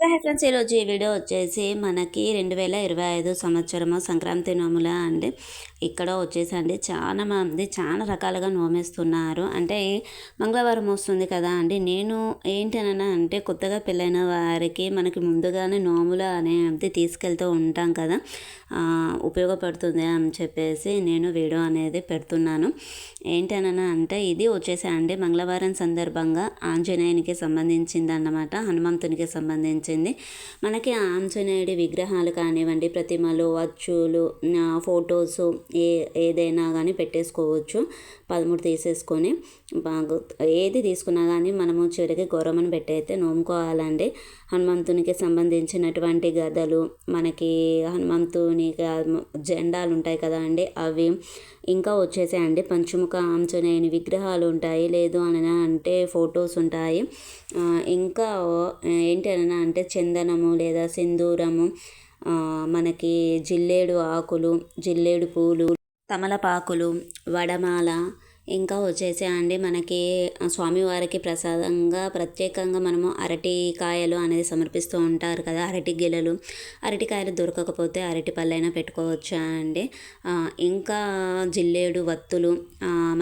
Hi friends, ఈరోజు ఈ video వచ్చేసి మనకి 2025 సంవత్సరము సంక్రాంతి నోముల అండి. ఇక్కడ వచ్చేసండి చాలా మంది చాలా రకాలుగా నోమేస్తున్నారు. అంటే మంగళవారం వస్తుంది కదా అండి. నేను ఏంటనన్నా అంటే కొత్తగా పెళ్ళైన వారికి మనకి ముందుగానే నోముల అనేది తీసుకెళ్తూ ఉంటాం కదా, ఉపయోగపడుతుంది అని చెప్పేసి నేను వీడియో అనేది పెడుతున్నాను. ఏంటనన్నా అంటే ఇది వచ్చేసి అండి మంగళవారం సందర్భంగా ఆంజనేయునికి సంబంధించింది అన్నమాట, హనుమంతునికి సంబంధించింది. మనకి ఆంజనేయుడి విగ్రహాలు కానివ్వండి, ప్రతిమలు, అచ్చులు, ఫొటోస్ ఏదైనా కానీ పెట్టేసుకోవచ్చు. 13 తీసేసుకొని ఏది తీసుకున్నా కానీ మనము చివరికి గౌరమ్మను పెట్టి అయితే నోముకోవాలండి. హనుమంతునికి సంబంధించినటువంటి గదలు, మనకి హనుమంతుని జెండాలు ఉంటాయి కదా అండి, అవి ఇంకా వచ్చేసాయండి పంచముఖ ఆంజనేయుని విగ్రహాలు ఉంటాయి. లేదు అని అంటే ఫొటోస్ ఉంటాయి. ఇంకా ఏంటి అని అంటే చందనము లేదా సింధూరము, మనకి జిల్లేడు ఆకులు, జిల్లేడు పూలు, తమలపాకులు, వడమాల, ఇంకా వచ్చేసి అండి మనకి స్వామివారికి ప్రసాదంగా ప్రత్యేకంగా మనము అరటికాయలు అనేది సమర్పిస్తూ ఉంటారు కదా, అరటి గిలలు. అరటికాయలు దొరకకపోతే అరటి పళ్ళైనా పెట్టుకోవచ్చా అండి. ఇంకా జిల్లేడు వత్తులు,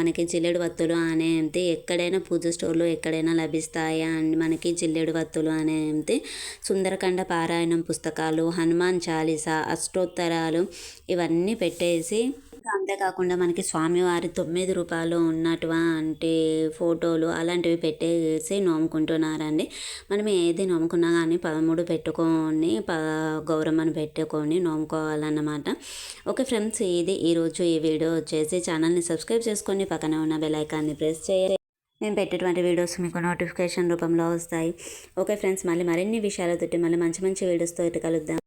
మనకి జిల్లేడు వత్తులు అనేది ఎక్కడైనా పూజ స్టోర్లో ఎక్కడైనా లభిస్తాయా అండి. మనకి జిల్లేడు వత్తులు అనేది సుందరకాండ పారాయణం పుస్తకాలు, హనుమాన్ చాలీసా, అష్టోత్తరాలు ఇవన్నీ పెట్టేసి, అంతేకాకుండా మనకి స్వామివారి 9 రూపాయలు ఉన్నటువంటి ఫోటోలు అలాంటివి పెట్టేసి నోముకుంటున్నారండి. మనం ఏది నోముకున్నా కానీ 13 పెట్టుకొని గౌరమ్మను పెట్టుకొని నోముకోవాలన్నమాట. ఓకే ఫ్రెండ్స్, ఇది ఈరోజు ఈ వీడియో వచ్చేసి. ఛానల్ని సబ్స్క్రైబ్ చేసుకొని పక్కన ఉన్న బెల్ ఐకాన్ని ప్రెస్ చేయాలి. నేను పెట్టేటువంటి వీడియోస్ మీకు నోటిఫికేషన్ రూపంలో వస్తాయి. ఓకే ఫ్రెండ్స్, మళ్ళీ మరిన్ని విషయాలతోటి మళ్ళీ మంచి మంచి వీడియోస్తో కలుద్దాం.